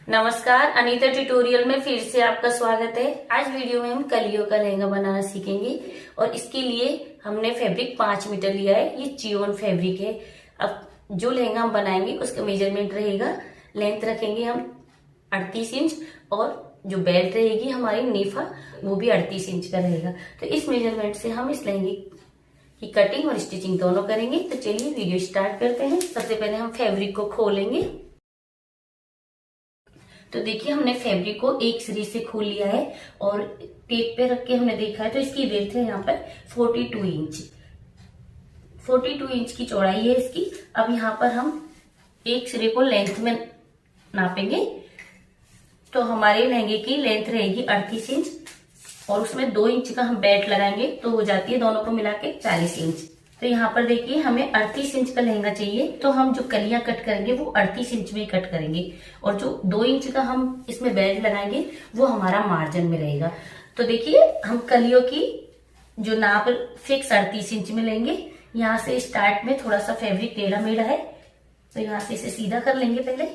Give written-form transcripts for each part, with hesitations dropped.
नमस्कार, अनीता ट्यूटोरियल में फिर से आपका स्वागत है। आज वीडियो में हम कलियों का लहंगा बनाना सीखेंगे और इसके लिए हमने फैब्रिक 5 मीटर लिया है। ये चियोन फैब्रिक है। अब जो लहंगा हम बनाएंगे उसका मेजरमेंट रहेगा, लेंथ रखेंगे हम 38 इंच और जो बेल्ट रहेगी हमारी नीफा वो भी 38 इंच का रहेगा। तो इस मेजरमेंट से हम इस लहंगे की कटिंग और स्टिचिंग दोनों करेंगे। तो चलिए वीडियो स्टार्ट करते हैं। सबसे पहले हम फैब्रिक को खोलेंगे। तो देखिए हमने फैब्रिक को एक सिरे से खोल लिया है और टेप पे रख के हमने देखा है तो इसकी विड्थ है यहाँ पर 42 इंच। 42 इंच की चौड़ाई है इसकी। अब यहाँ पर हम एक सिरे को लेंथ में नापेंगे तो हमारे लहंगे की लेंथ रहेगी 38 इंच और उसमें 2 इंच का हम बेल्ट लगाएंगे तो हो जाती है दोनों को मिला के 40 इंच। तो यहाँ पर देखिए हमें 38 इंच का लहंगा चाहिए तो हम जो कलियां कट करेंगे वो 38 इंच में ही कट करेंगे और जो 2 इंच का हम इसमें बेल्ट लगाएंगे वो हमारा मार्जिन में रहेगा। तो देखिए हम कलियों की जो नाप फिक्स 38 इंच में लेंगे। यहाँ से स्टार्ट में थोड़ा सा फैब्रिक टेढ़ा मेढ़ा है तो यहाँ से इसे सीधा कर लेंगे पहले।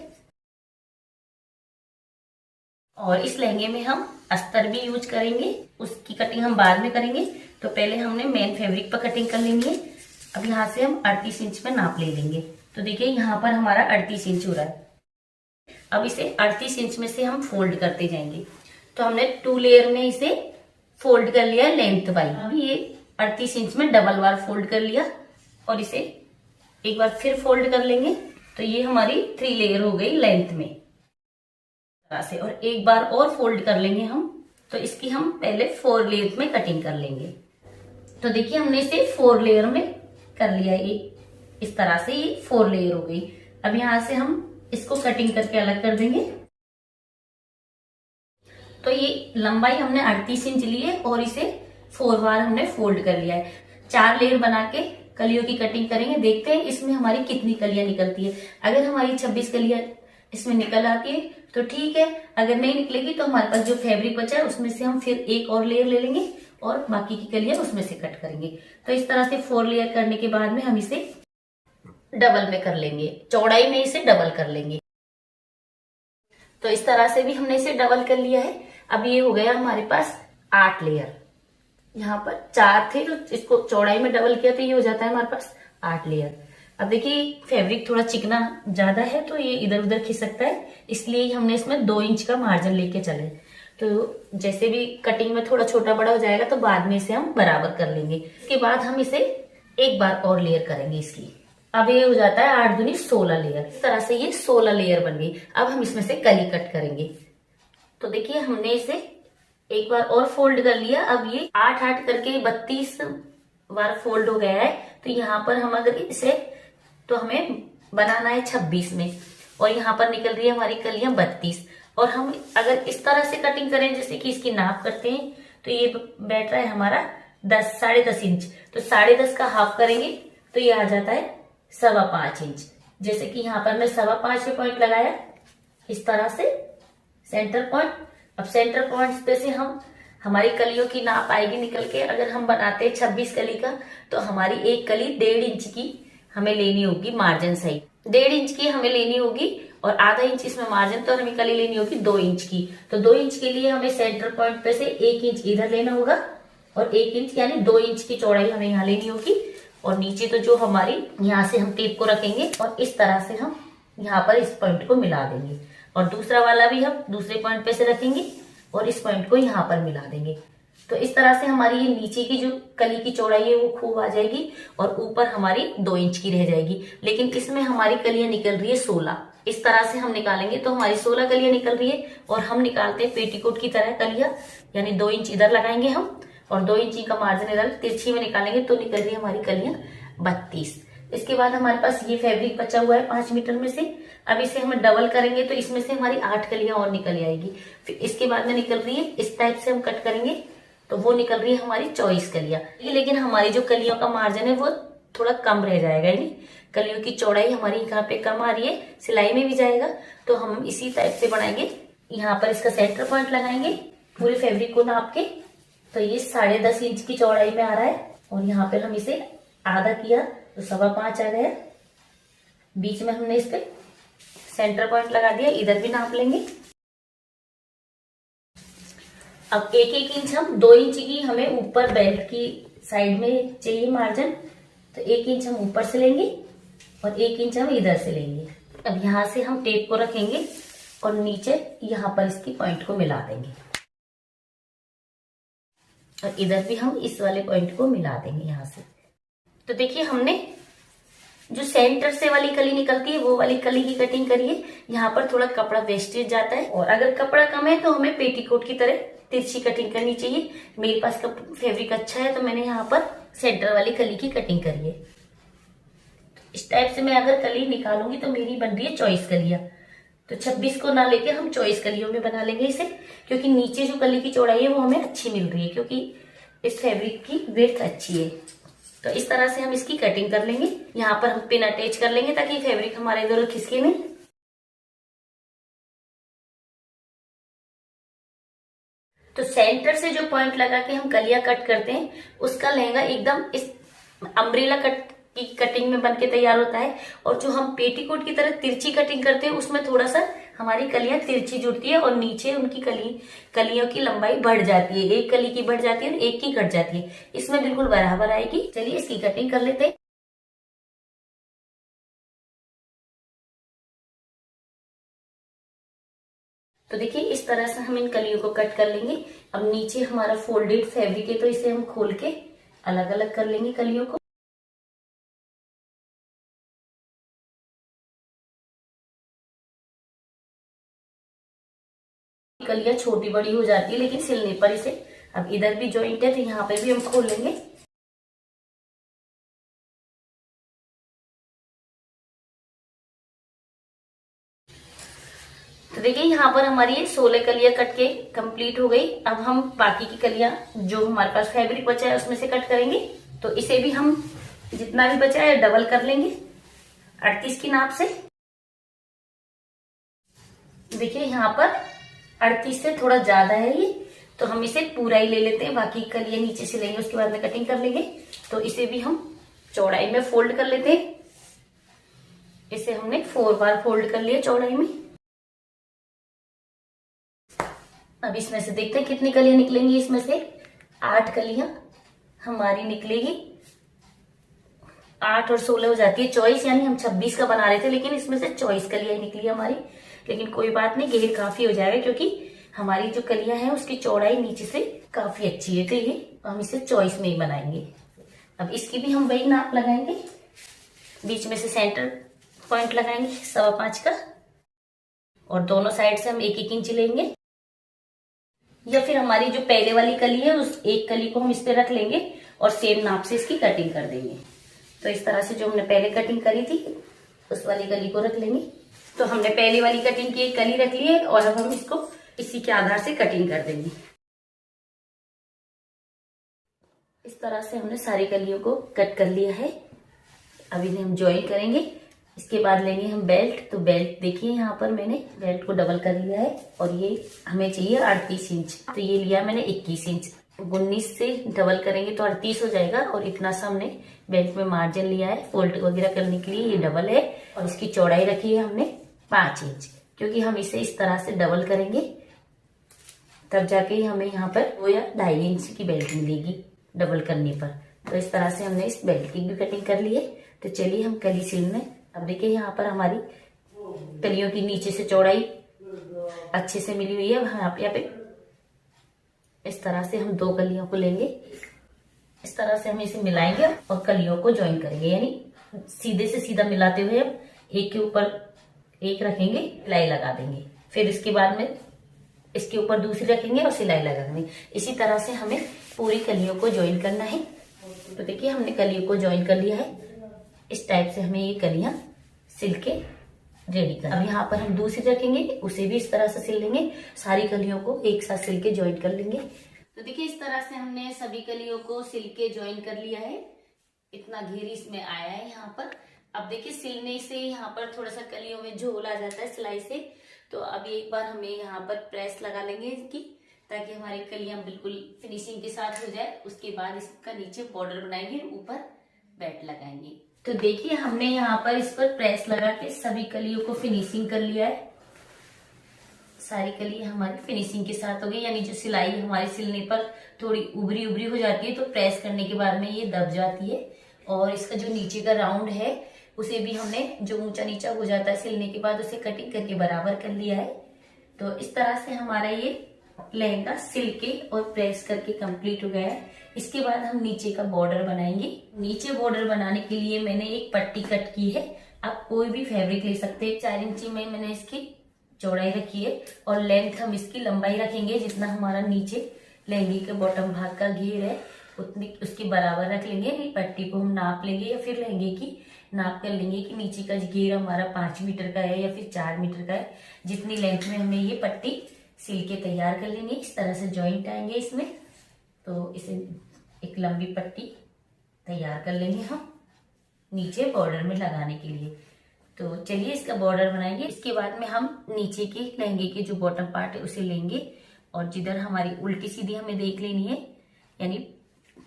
और इस लहंगे में हम अस्तर भी यूज करेंगे, उसकी कटिंग हम बाद में करेंगे। तो पहले हमने मेन फैब्रिक पर कटिंग कर लेनी है। अब यहाँ से हम 38 इंच में नाप ले लेंगे। तो देखिए यहाँ पर हमारा 38 इंच हो रहा है। अब इसे 38 इंच में से हम फोल्ड करते जाएंगे। तो हमने 2 लेयर में इसे फोल्ड कर लिया लेंथ वाइज। अब ये 38 इंच में डबल बार फोल्ड कर लिया और इसे एक बार फिर फोल्ड कर लेंगे। तो ये हमारी 3 लेयर हो गई लेंथ में तरह से। और एक बार और फोल्ड कर लेंगे हम। तो इसकी हम पहले 4 लेयर में कटिंग कर लेंगे। तो देखिए हमने इसे 4 लेयर में कर लिया। एक इस तरह से ये 4 लेयर हो गई। अब यहाँ से हम इसको कटिंग करके अलग कर देंगे। तो ये लंबाई हमने 38 इंच ली है और इसे 4 बार हमने फोल्ड कर लिया है। 4 लेयर बना के कलियों की कटिंग करेंगे। देखते हैं इसमें हमारी कितनी कलियां निकलती है। अगर हमारी 26 कलियां इसमें निकल आती है तो ठीक है, अगर नहीं निकलेगी तो हमारे पास जो फैब्रिक बचा है उसमें से हम फिर एक और लेयर ले लेंगे और बाकी की कलियां उसमें से कट करेंगे। तो इस तरह से 4 लेयर करने के बाद में हम इसे डबल में कर लेंगे, चौड़ाई में इसे डबल कर लेंगे। तो इस तरह से भी हमने इसे डबल कर लिया है। अब ये हो गया हमारे पास 8 लेयर। यहाँ पर 4 थे तो इसको चौड़ाई में डबल किया तो ये हो जाता है हमारे पास 8 लेयर। अब देखिए फैब्रिक थोड़ा चिकना ज्यादा है तो ये इधर उधर खिसकता है, इसलिए हमने इसमें 2 इंच का मार्जिन लेके चले। तो जैसे भी कटिंग में थोड़ा छोटा बड़ा हो जाएगा तो बाद में इसे हम बराबर कर लेंगे। इसके बाद हम इसे एक बार और लेयर करेंगे इसकी। अब ये हो जाता है 8 दूनी 16 लेयर। इस तरह से ये 16 लेयर बन गई। अब हम इसमें से कली कट करेंगे। तो देखिए हमने इसे एक बार और फोल्ड कर लिया। अब ये 8-8 करके 32 बार फोल्ड हो गया है। तो यहाँ पर हम अगर इसे तो हमें बनाना है 26 में और यहाँ पर निकल रही है हमारी कलियां 32। और हम अगर इस तरह से कटिंग करें जैसे कि इसकी नाप करते हैं तो ये बैठ रहा है हमारा 10-10.5 इंच। तो 10.5 का हाफ करेंगे तो ये आ जाता है 5.25 इंच। जैसे कि यहाँ पर मैं 5.25 पे पॉइंट लगाया इस तरह से सेंटर पॉइंट। अब सेंटर पॉइंट पे से हम हमारी कलियों की नाप आएगी निकल के। अगर हम बनाते हैं 26 कली का तो हमारी एक कली 1.5 इंच की हमें लेनी होगी मार्जिन सही। 1.5 इंच की हमें लेनी होगी और आधा इंच इसमें मार्जिन तो हमें कली लेनी होगी 2 इंच की। तो 2 इंच के लिए हमें सेंटर पॉइंट पे से 1 इंच इधर लेना होगा और 1 इंच यानी 2 इंच की चौड़ाई हमें यहाँ लेनी होगी। और नीचे तो जो हमारी यहाँ से हम टेप को रखेंगे और इस तरह से हम यहाँ पर इस पॉइंट को मिला देंगे और दूसरा वाला भी हम दूसरे पॉइंट पे से रखेंगे और इस पॉइंट को यहाँ पर मिला देंगे। तो इस तरह से हमारी ये नीचे की जो कली की चौड़ाई है वो खूब आ जाएगी और ऊपर हमारी 2 इंच की रह जाएगी। लेकिन इसमें हमारी कलियां निकल रही है 16। इस तरह से हम निकालेंगे तो हमारी 16 कलियां निकल रही है और हम निकालते हैं पेटीकोट की तरह कलियां, यानी 2 इंच इधर लगाएंगे हम और 2 इंच का मार्जिन इधर तिरछी में निकालेंगे तो निकल रही है हमारी कलियां 32। इसके बाद हमारे पास ये फैब्रिक बचा हुआ है 5 मीटर में से। अब इसे हम डबल करेंगे तो इसमें से हमारी 8 कलियां और निकल आएगी। फिर इसके बाद में निकल रही है इस टाइप से हम कट करेंगे तो वो निकल रही है हमारी 24 कलियां। लेकिन हमारी जो कलियों का मार्जिन है वो थोड़ा कम रह जाएगा, यानी कलियों की चौड़ाई हमारी यहाँ पे कम आ रही है, सिलाई में भी जाएगा। तो हम इसी टाइप से बनाएंगे। यहाँ पर इसका सेंटर पॉइंट लगाएंगे पूरे फैब्रिक को नाप के। तो ये 10.5 इंच की चौड़ाई में आ रहा है और यहाँ पर हम इसे आधा किया तो 5.25 आ गया। बीच में हमने इस पे सेंटर पॉइंट लगा दिया, इधर भी नाप लेंगे। अब 1-1 इंच हम 2 इंच की हमें ऊपर बेल्ट की साइड में चाहिए मार्जिन, तो 1 इंच हम ऊपर से लेंगे और 1 इंच हम इधर से लेंगे। अब यहाँ से हम टेप को रखेंगे और नीचे यहाँ पर इसकी पॉइंट को मिला देंगे और इधर भी हम इस वाले पॉइंट को मिला देंगे यहाँ से। तो देखिए हमने जो सेंटर से वाली कली निकलती है वो वाली कली की कटिंग करिए। यहाँ पर थोड़ा कपड़ा वेस्टेज जाता है और अगर कपड़ा कम है तो हमें पेटीकोट की तरह तिरछी कटिंग करनी चाहिए। मेरे पास फैब्रिक अच्छा है तो मैंने यहाँ पर सेंटर वाली कली की कटिंग करी है। इस टाइप से मैं अगर कली निकालूंगी तो मेरी बन रही है 24 कलियां। तो 26 को ना लेके हम 24 कलियों में बना लेंगे इसे, क्योंकि नीचे जो कली की चौड़ाई है वो हमें अच्छी मिल रही है, क्योंकि इस फैब्रिक की विड्थ अच्छी है। तो इस तरह से हम इसकी कटिंग कर लेंगे। यहाँ पर हम पिन अटैच कर लेंगे ताकि फैब्रिक हमारे इधर खिसके नहीं। तो सेंटर से जो पॉइंट लगा के हम कलियां कट करते हैं उसका लहंगा एकदम इस अम्ब्रेला कट की कटिंग में बनके तैयार होता है। और जो हम पेटीकोट की तरह तिरछी कटिंग करते हैं उसमें थोड़ा सा हमारी कलियां तिरछी जुड़ती है और नीचे उनकी कलियों की लंबाई बढ़ जाती है। एक कली की बढ़ जाती है और एक की घट जाती है। इसमें बिल्कुल बराबर आएगी। चलिए इसकी कटिंग कर लेते हैं। तो देखिए इस तरह से हम इन कलियों को कट कर लेंगे। अब नीचे हमारा फोल्डेड फैब्रिक है तो इसे हम खोल के अलग अलग कर लेंगे कलियों को। कलियां छोटी बड़ी हो जाती है लेकिन सिलने पर इसे, अब इधर भी जॉइंट है तो यहाँ पे भी हम खोल लेंगे। तो देखिए यहाँ पर हमारी ये 16 कलियां कट के कंप्लीट हो गई। अब हम बाकी की कलियां जो हमारे पास फैब्रिक बचा है उसमें से कट करेंगे। तो इसे भी हम जितना भी बचा है डबल कर लेंगे 38 की नाप से। देखिए यहाँ पर 38 से थोड़ा ज्यादा है ये, तो हम इसे पूरा ही ले लेते हैं। बाकी कलियां नीचे से लेंगे उसके बाद में कटिंग कर लेंगे। तो इसे भी हम चौड़ाई में फोल्ड कर लेते हैं। इसे हमने 4 बार फोल्ड कर लिया चौड़ाई में। अब इसमें से देखते हैं कितनी कलियां निकलेंगी। इसमें से 8 कलियां हमारी निकलेगी। 8 और 16 हो जाती है 24, यानी हम 26 का बना रहे थे लेकिन इसमें से 24 कलियां निकली हमारी। लेकिन कोई बात नहीं, घेर काफी हो जाएगा क्योंकि हमारी जो कलियां हैं उसकी चौड़ाई नीचे से काफी अच्छी है। तो ये हम इसे 24 में ही बनाएंगे। अब इसकी भी हम वही नाप लगाएंगे। बीच में से सेंटर पॉइंट लगाएंगे 5.25 का और दोनों साइड से हम 1-1 इंच लेंगे। या फिर हमारी जो पहले वाली कली है उस एक कली को हम इस पे रख लेंगे और सेम नाप से इसकी कटिंग कर देंगे। तो इस तरह से जो हमने पहले कटिंग करी थी उस वाली कली को रख लेंगे। तो हमने पहले वाली कटिंग की एक कली रख ली है और अब हम इसको इसी के आधार से कटिंग कर देंगे। इस तरह से हमने सारी कलियों को कट कर लिया है। अब इन्हें हम ज्वाइन करेंगे। इसके बाद लेंगे हम बेल्ट। तो बेल्ट देखिए यहाँ पर मैंने बेल्ट को डबल कर लिया है और ये हमें चाहिए 38 इंच। तो ये लिया मैंने 21 इंच। 19 से डबल करेंगे तो 38 हो जाएगा और इतना सा हमने बेल्ट में मार्जिन लिया है फोल्ड वगैरह करने के लिए। ये डबल है और इसकी चौड़ाई रखी है हमने 5 इंच, क्योंकि हम इसे इस तरह से डबल करेंगे तब जाके हमें यहाँ पर 2 या 2.5 इंच की बेल्ट मिलेगी डबल करने पर। तो इस तरह से हमने इस बेल्ट की भी कटिंग कर ली है। तो चलिए हम कली सिलने। अब देखिए यहाँ पर हमारी कलियों की नीचे से चौड़ाई अच्छे से मिली हुई है। यहाँ पे इस तरह से हम 2 कलियों को लेंगे। इस तरह से हम इसे मिलाएंगे और कलियों को ज्वाइन करेंगे, यानी सीधे से सीधा मिलाते हुए हम एक के ऊपर एक रखेंगे, सिलाई लगा देंगे। फिर इसके बाद में इसके ऊपर दूसरी रखेंगे और सिलाई लगा देंगे। इसी तरह से हमें पूरी कलियों को ज्वाइन करना है। तो देखिए हमने कलियों को ज्वाइन कर लिया है। इस टाइप से हमें ये कलियां सिल के रेडी कर। अब यहाँ पर हम दूसरी रखेंगे, उसे भी इस तरह से सिल लेंगे। सारी कलियों को एक साथ सिल के ज्वाइन कर लेंगे। तो देखिए इस तरह से हमने सभी कलियों को सिल के ज्वाइन कर लिया है। इतना घेर इसमें आया है यहाँ पर। अब देखिए सिलने से यहाँ पर थोड़ा सा कलियों में झोल आ जाता है सिलाई से। तो अब एक बार हमें यहाँ पर प्रेस लगा लेंगे इसकी, ताकि हमारी कलियां बिल्कुल फिनिशिंग के साथ हो जाए। उसके बाद इसका नीचे बॉर्डर बनाएंगे, ऊपर बेल्ट लगाएंगे। तो देखिए हमने यहाँ पर इस पर प्रेस लगा के सभी कलियों को फिनिशिंग कर लिया है। सारी कली हमारी फिनिशिंग के साथ हो गई, यानी जो सिलाई हमारे सिलने पर थोड़ी उभरी उभरी हो जाती है तो प्रेस करने के बाद में ये दब जाती है। और इसका जो नीचे का राउंड है उसे भी हमने जो ऊंचा नीचा हो जाता है सिलने के बाद उसे कटिंग करके बराबर कर लिया है। तो इस तरह से हमारा ये लहंगा सिल के और प्रेस करके कंप्लीट हो गया है। इसके बाद हम नीचे का बॉर्डर बनाएंगे। नीचे बॉर्डर बनाने के लिए मैंने एक पट्टी कट की है। आप कोई भी फैब्रिक ले सकते हैं। 4 इंची में मैंने इसकी चौड़ाई रखी है और लेंथ हम इसकी लंबाई रखेंगे जितना हमारा नीचे लहंगे के बॉटम भाग का घेर है उतनी उसके बराबर रख लेंगे। ये पट्टी को हम नाप लेंगे या फिर लहंगे की नाप कर लेंगे कि नीचे का घेर हमारा 5 मीटर का है या फिर 4 मीटर का है। जितनी लेंथ में हमें ये पट्टी सिल के तैयार कर लेंगे। इस तरह से जॉइंट आएंगे इसमें, तो इसे एक लंबी पट्टी तैयार कर लेंगे हम नीचे बॉर्डर में लगाने के लिए। तो चलिए इसका बॉर्डर बनाएंगे। इसके बाद में हम नीचे के लहंगे के जो बॉटम पार्ट है उसे लेंगे और जिधर हमारी उल्टी सीधी हमें देख लेनी है, यानी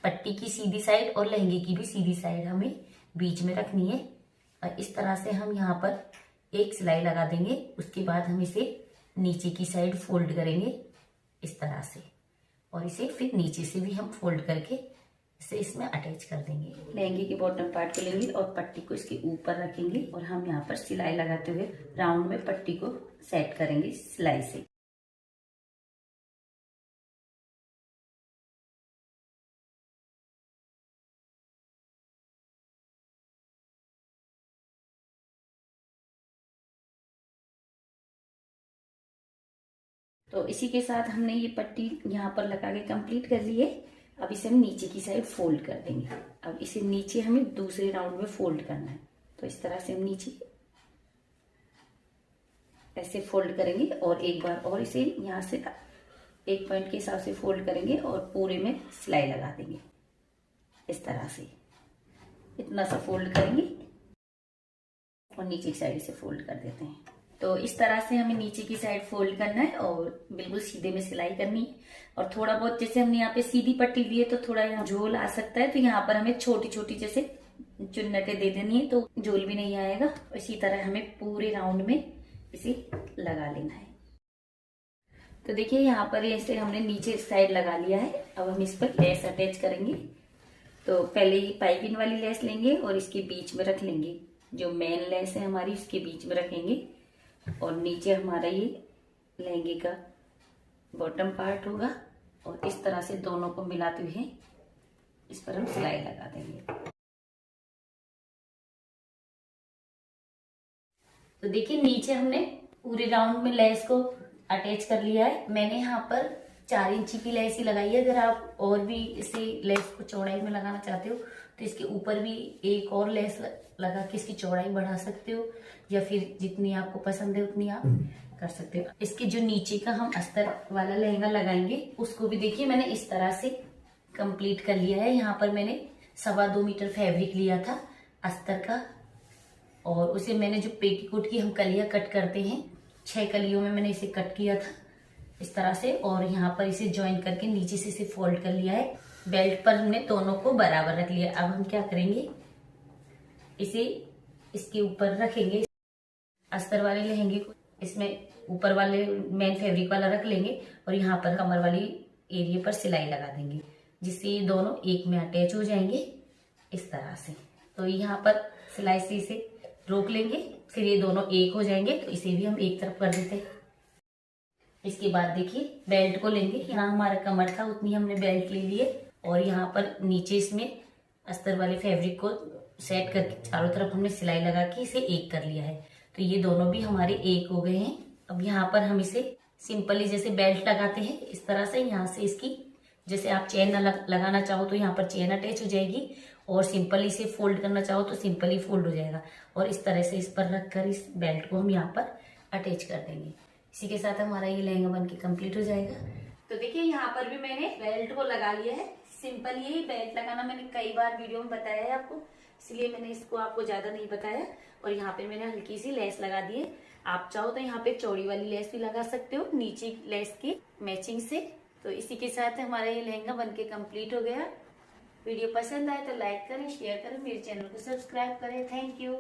पट्टी की सीधी साइड और लहंगे की भी सीधी साइड हमें बीच में रखनी है। और इस तरह से हम यहाँ पर एक सिलाई लगा देंगे। उसके बाद हम इसे नीचे की साइड फोल्ड करेंगे इस तरह से, और इसे फिर नीचे से भी हम फोल्ड करके इसे इसमें अटैच कर देंगे। लहंगे के बॉटम पार्ट को लेंगे और पट्टी को इसके ऊपर रखेंगे और हम यहाँ पर सिलाई लगाते हुए राउंड में पट्टी को सेट करेंगे सिलाई से। तो इसी के साथ हमने ये पट्टी यहाँ पर लगा के कंप्लीट कर ली है। अब इसे हम नीचे की साइड फोल्ड कर देंगे। अब इसे नीचे हमें दूसरे राउंड में फोल्ड करना है। तो इस तरह से हम नीचे ऐसे फोल्ड करेंगे और एक बार और इसे यहाँ से एक पॉइंट के हिसाब से फोल्ड करेंगे और पूरे में सिलाई लगा देंगे इस तरह से। इतना सा फोल्ड करेंगे और नीचे की साइड से फोल्ड कर देते हैं। तो इस तरह से हमें नीचे की साइड फोल्ड करना है और बिल्कुल सीधे में सिलाई करनी है। और थोड़ा बहुत जैसे हमने यहाँ पे सीधी पट्टी दी है तो थोड़ा यहाँ झोल आ सकता है, तो यहाँ पर हमें छोटी छोटी जैसे चुन्नटें दे देनी है तो झोल भी नहीं आएगा। इसी तरह हमें पूरे राउंड में इसे लगा लेना है। तो देखिए यहाँ पर ऐसे हमने नीचे साइड लगा लिया है। अब हम इस पर लेस अटैच करेंगे। तो पहले ही पाइपिंग वाली लेस लेंगे और इसके बीच में रख लेंगे। जो मेन लेस है हमारी इसके बीच में रखेंगे और नीचे हमारा ये लहंगे का बॉटम पार्ट होगा और इस तरह से दोनों को मिलाते हुए इस पर हम सिलाई लगा देंगे। तो देखिए नीचे हमने पूरे राउंड में लेस को अटैच कर लिया है। मैंने यहाँ पर 4 इंची की लेस ही लगाई है। अगर आप और भी इसे लेस को चौड़ाई में लगाना चाहते हो तो इसके ऊपर भी एक और लेस लगा के इसकी चौड़ाई बढ़ा सकते हो, या फिर जितनी आपको पसंद है उतनी आप कर सकते हो। इसके जो नीचे का हम अस्तर वाला लहंगा लगाएंगे उसको भी देखिए मैंने इस तरह से कंप्लीट कर लिया है। यहाँ पर मैंने 2.25 मीटर फैब्रिक लिया था अस्तर का और उसे मैंने जो पेटीकोट की हम कलियां कट करते हैं 6 कलियों में मैंने इसे कट किया था इस तरह से, और यहाँ पर इसे ज्वाइन करके नीचे से इसे फोल्ड कर लिया है। बेल्ट पर हमने दोनों को बराबर रख लिया। अब हम क्या करेंगे, इसे इसके ऊपर रखेंगे। अस्तर वाले लहंगे को इसमें ऊपर वाले मेन फैब्रिक वाला रख लेंगे और यहाँ पर कमर वाली एरिया पर सिलाई लगा देंगे, जिससे ये दोनों एक में अटैच हो जाएंगे इस तरह से। तो यहाँ पर सिलाई से इसे रोक लेंगे, फिर ये दोनों एक हो जाएंगे। तो इसे भी हम एक तरफ कर देते हैं। इसके बाद देखिए बेल्ट को लेंगे। यहाँ हमारा कमर था उतनी हमने बेल्ट ले लिए और यहाँ पर नीचे इसमें अस्तर वाले फैब्रिक को सेट करके चारों तरफ हमने सिलाई लगा के इसे एक कर लिया है। तो ये दोनों भी हमारे एक हो गए हैं। अब यहाँ पर हम इसे सिंपली जैसे बेल्ट लगाते हैं इस तरह से यहाँ से इसकी जैसे आप चेन लगाना चाहो तो यहाँ पर चेन अटैच हो जाएगी और सिंपली इसे फोल्ड करना चाहो तो सिंपली फोल्ड हो जाएगा। और इस तरह से इस पर रखकर इस बेल्ट को हम यहाँ पर अटैच कर देंगे। इसी के साथ हमारा ये लहंगा बनके कंप्लीट हो जाएगा। तो देखिए यहाँ पर भी मैंने बेल्ट को लगा लिया है। सिंपल ये बेल्ट लगाना मैंने कई बार वीडियो में बताया है आपको, इसलिए मैंने इसको आपको ज्यादा नहीं बताया। और यहाँ पे मैंने हल्की सी लेस लगा दी है। आप चाहो तो यहाँ पे चौड़ी वाली लेस भी लगा सकते हो नीचे लेस की मैचिंग से। तो इसी के साथ हमारा ये लहंगा बनके कंप्लीट हो गया। वीडियो पसंद आए तो लाइक करें, शेयर करें, मेरे चैनल को सब्सक्राइब करें। Thank you.